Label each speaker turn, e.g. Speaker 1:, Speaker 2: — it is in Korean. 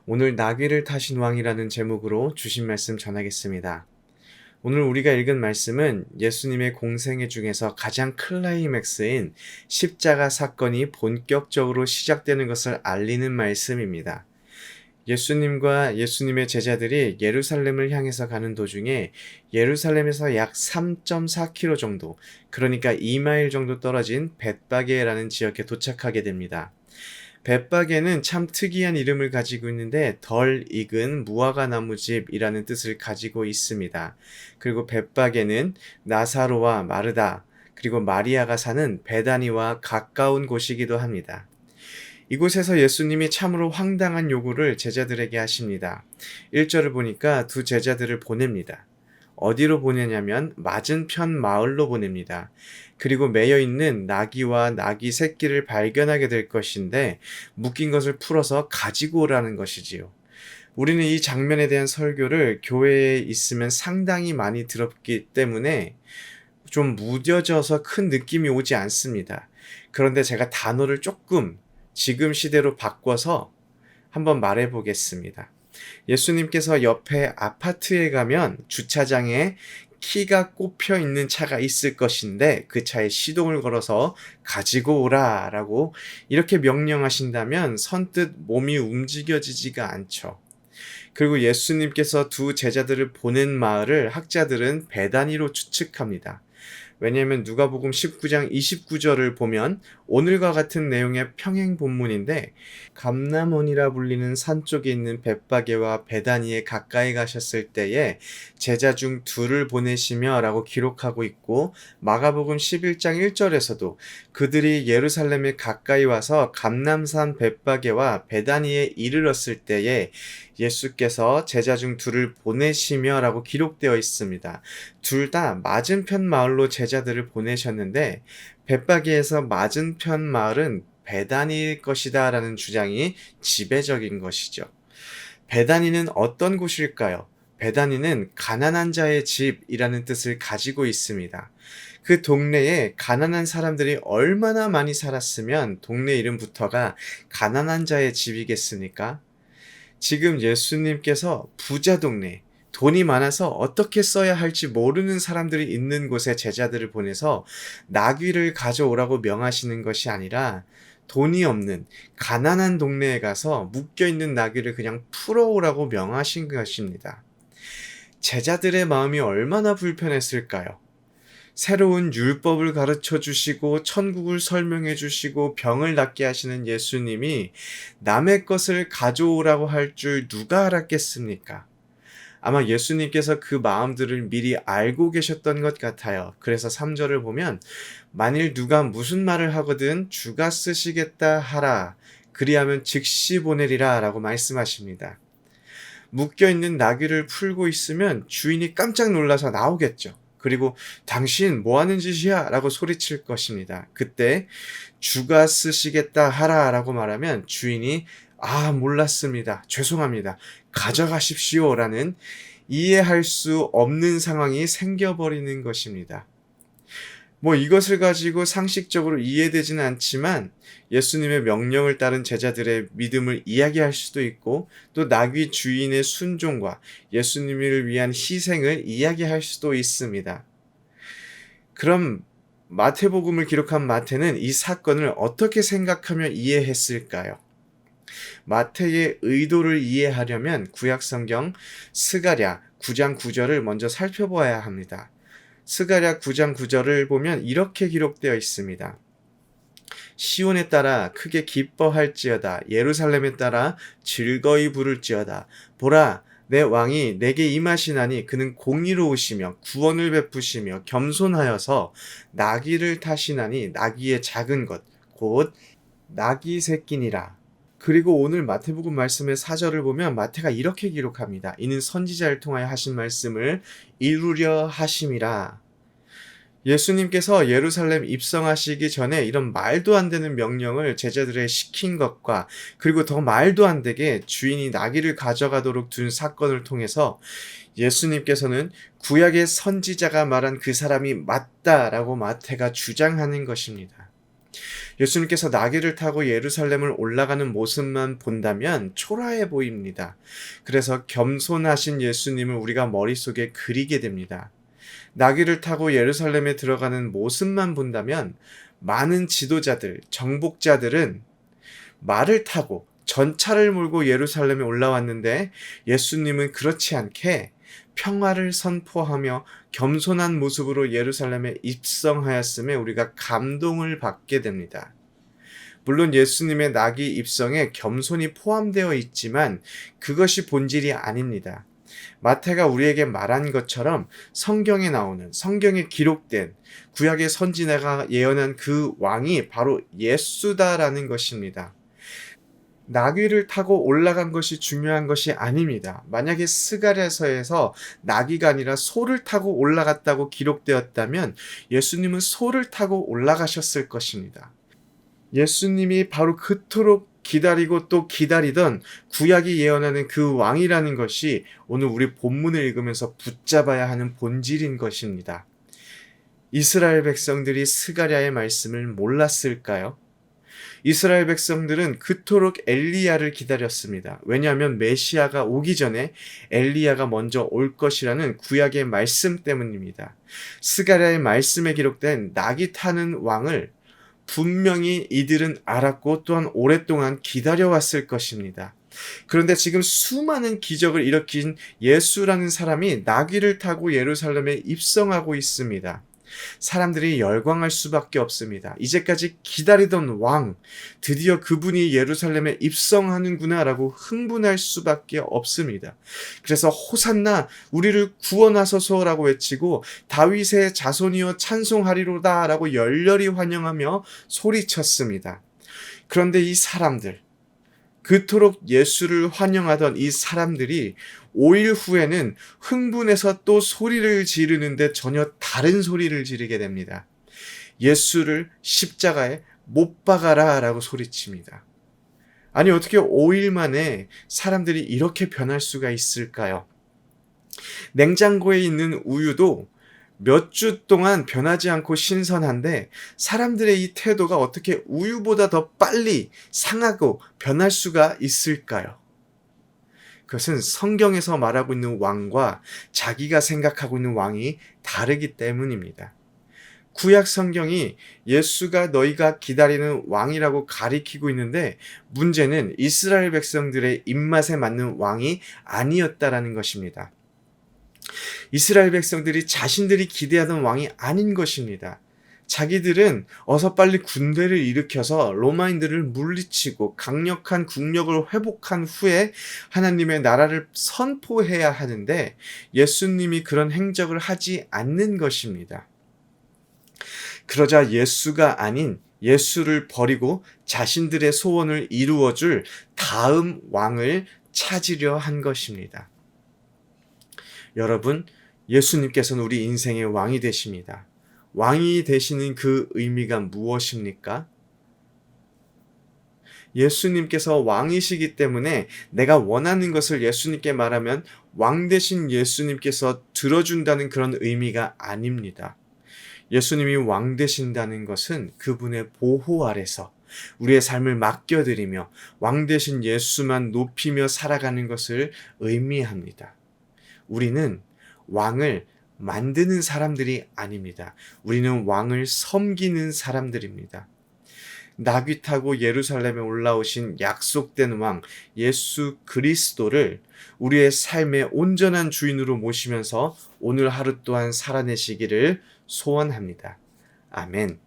Speaker 1: 오늘 나귀를 타신 왕이라는 제목으로 주신 말씀 전하겠습니다. 오늘 우리가 읽은 말씀은 예수님의 공생애 중에서 가장 클라이맥스인 십자가 사건이 본격적으로 시작되는 것을 알리는 말씀입니다. 예수님과 예수님의 제자들이 예루살렘을 향해서 가는 도중에 예루살렘에서 약 3.4km 정도, 그러니까 2마일 정도 떨어진 벳바게라는 지역에 도착하게 됩니다. 벳바게는 참 특이한 이름을 가지고 있는데 덜 익은 무화과 나무집이라는 뜻을 가지고 있습니다. 그리고 벳바게는 나사로와 마르다 그리고 마리아가 사는 베다니와 가까운 곳이기도 합니다. 이곳에서 예수님이 참으로 황당한 요구를 제자들에게 하십니다. 1절을 보니까 두 제자들을 보냅니다. 어디로 보내냐면 맞은편 마을로 보냅니다. 그리고 매여 있는 나귀와 나귀 새끼를 발견하게 될 것인데 묶인 것을 풀어서 가지고 오라는 것이지요. 우리는 이 장면에 대한 설교를 교회에 있으면 상당히 많이 들었기 때문에 좀 무뎌져서 큰 느낌이 오지 않습니다. 그런데 제가 단어를 조금 지금 시대로 바꿔서 한번 말해 보겠습니다. 예수님께서 옆에 아파트에 가면 주차장에 키가 꼽혀 있는 차가 있을 것인데 그 차에 시동을 걸어서 가지고 오라 라고 이렇게 명령하신다면 선뜻 몸이 움직여지지가 않죠. 그리고 예수님께서 두 제자들을 보낸 마을을 학자들은 베다니로 추측합니다. 왜냐하면 누가복음 19장 29절을 보면 오늘과 같은 내용의 평행 본문인데 감람원이라 불리는 산 쪽에 있는 벳바게와 베다니에 가까이 가셨을 때에 제자 중 둘을 보내시며 라고 기록하고 있고 마가복음 11장 1절에서도 그들이 예루살렘에 가까이 와서 감람산 벳바게와 베다니에 이르렀을 때에 예수께서 제자 중 둘을 보내시며 라고 기록되어 있습니다. 둘 다 맞은편 마을로 제자들을 보내셨는데 벳바게에서 맞은편 마을은 베다니일 것이다 라는 주장이 지배적인 것이죠. 베다니는 어떤 곳일까요? 베다니는 가난한 자의 집이라는 뜻을 가지고 있습니다. 그 동네에 가난한 사람들이 얼마나 많이 살았으면 동네 이름부터가 가난한 자의 집이겠습니까? 지금 예수님께서 부자 동네, 돈이 많아서 어떻게 써야 할지 모르는 사람들이 있는 곳에 제자들을 보내서 나귀를 가져오라고 명하시는 것이 아니라 돈이 없는 가난한 동네에 가서 묶여있는 나귀를 그냥 풀어오라고 명하신 것입니다. 제자들의 마음이 얼마나 불편했을까요? 새로운 율법을 가르쳐 주시고 천국을 설명해 주시고 병을 낫게 하시는 예수님이 남의 것을 가져오라고 할 줄 누가 알았겠습니까? 아마 예수님께서 그 마음들을 미리 알고 계셨던 것 같아요. 그래서 3절을 보면 만일 누가 무슨 말을 하거든 주가 쓰시겠다 하라. 그리하면 즉시 보내리라 라고 말씀하십니다. 묶여있는 나귀를 풀고 있으면 주인이 깜짝 놀라서 나오겠죠. 그리고 당신 뭐 하는 짓이야? 라고 소리칠 것입니다. 그때 주가 쓰시겠다 하라 라고 말하면 주인이 몰랐습니다. 죄송합니다. 가져가십시오. 라는 이해할 수 없는 상황이 생겨버리는 것입니다. 이것을 가지고 상식적으로 이해되지는 않지만 예수님의 명령을 따른 제자들의 믿음을 이야기할 수도 있고 또 나귀 주인의 순종과 예수님을 위한 희생을 이야기할 수도 있습니다. 그럼 마태복음을 기록한 마태는 이 사건을 어떻게 생각하며 이해했을까요? 마태의 의도를 이해하려면 구약성경 스가랴 9장 9절을 먼저 살펴봐야 합니다. 스가랴 9장 9절을 보면 이렇게 기록되어 있습니다. 시온에 따라 크게 기뻐할지어다. 예루살렘에 따라 즐거이 부를지어다. 보라, 내 왕이 내게 임하시나니 그는 공의로우시며 구원을 베푸시며 겸손하여서 나귀를 타시나니 나귀의 작은 것, 곧 나귀 새끼니라. 그리고 오늘 마태복음 말씀의 4절을 보면 마태가 이렇게 기록합니다. 이는 선지자를 통하여 하신 말씀을 이루려 하심이라. 예수님께서 예루살렘 입성하시기 전에 이런 말도 안 되는 명령을 제자들에 시킨 것과 그리고 더 말도 안 되게 주인이 나귀를 가져가도록 둔 사건을 통해서 예수님께서는 구약의 선지자가 말한 그 사람이 맞다라고 마태가 주장하는 것입니다. 예수님께서 나귀를 타고 예루살렘을 올라가는 모습만 본다면 초라해 보입니다. 그래서 겸손하신 예수님을 우리가 머릿속에 그리게 됩니다. 나귀를 타고 예루살렘에 들어가는 모습만 본다면 많은 지도자들, 정복자들은 말을 타고 전차를 몰고 예루살렘에 올라왔는데 예수님은 그렇지 않게 평화를 선포하며 겸손한 모습으로 예루살렘에 입성하였음에 우리가 감동을 받게 됩니다. 물론 예수님의 나귀 입성에 겸손이 포함되어 있지만 그것이 본질이 아닙니다. 마태가 우리에게 말한 것처럼 성경에 기록된 구약의 선지자가 예언한 그 왕이 바로 예수다라는 것입니다. 나귀를 타고 올라간 것이 중요한 것이 아닙니다. 만약에 스가랴서에서 나귀가 아니라 소를 타고 올라갔다고 기록되었다면 예수님은 소를 타고 올라가셨을 것입니다. 예수님이 바로 그토록 기다리고 또 기다리던 구약이 예언하는 그 왕이라는 것이 오늘 우리 본문을 읽으면서 붙잡아야 하는 본질인 것입니다. 이스라엘 백성들이 스가랴의 말씀을 몰랐을까요? 이스라엘 백성들은 그토록 엘리야를 기다렸습니다. 왜냐하면 메시아가 오기 전에 엘리야가 먼저 올 것이라는 구약의 말씀 때문입니다. 스가랴의 말씀에 기록된 낙이 타는 왕을 분명히 이들은 알았고 또한 오랫동안 기다려왔을 것입니다. 그런데 지금 수많은 기적을 일으킨 예수라는 사람이 나귀를 타고 예루살렘에 입성하고 있습니다. 사람들이 열광할 수밖에 없습니다. 이제까지 기다리던 왕, 드디어 그분이 예루살렘에 입성하는구나 라고 흥분할 수밖에 없습니다. 그래서 호산나 우리를 구원하소서 라고 외치고 다윗의 자손이여 찬송하리로다 라고 열렬히 환영하며 소리쳤습니다. 그런데 이 사람들, 그토록 예수를 환영하던 이 사람들이 5일 후에는 흥분해서 또 소리를 지르는데 전혀 다른 소리를 지르게 됩니다. 예수를 십자가에 못 박아라 라고 소리칩니다. 아니 어떻게 5일 만에 사람들이 이렇게 변할 수가 있을까요? 냉장고에 있는 우유도 몇 주 동안 변하지 않고 신선한데 사람들의 이 태도가 어떻게 우유보다 더 빨리 상하고 변할 수가 있을까요? 그것은 성경에서 말하고 있는 왕과 자기가 생각하고 있는 왕이 다르기 때문입니다. 구약 성경이 예수가 너희가 기다리는 왕이라고 가리키고 있는데 문제는 이스라엘 백성들의 입맛에 맞는 왕이 아니었다라는 것입니다. 이스라엘 백성들이 자신들이 기대하던 왕이 아닌 것입니다. 자기들은 어서 빨리 군대를 일으켜서 로마인들을 물리치고 강력한 국력을 회복한 후에 하나님의 나라를 선포해야 하는데 예수님이 그런 행적을 하지 않는 것입니다. 그러자 예수가 아닌 예수를 버리고 자신들의 소원을 이루어줄 다음 왕을 찾으려 한 것입니다. 여러분, 예수님께서는 우리 인생의 왕이 되십니다. 왕이 되시는 그 의미가 무엇입니까? 예수님께서 왕이시기 때문에 내가 원하는 것을 예수님께 말하면 왕 되신 예수님께서 들어준다는 그런 의미가 아닙니다. 예수님이 왕 되신다는 것은 그분의 보호 아래서 우리의 삶을 맡겨드리며 왕 되신 예수만 높이며 살아가는 것을 의미합니다. 우리는 왕을 만드는 사람들이 아닙니다. 우리는 왕을 섬기는 사람들입니다. 나귀 타고 예루살렘에 올라오신 약속된 왕 예수 그리스도를 우리의 삶의 온전한 주인으로 모시면서 오늘 하루 또한 살아내시기를 소원합니다. 아멘.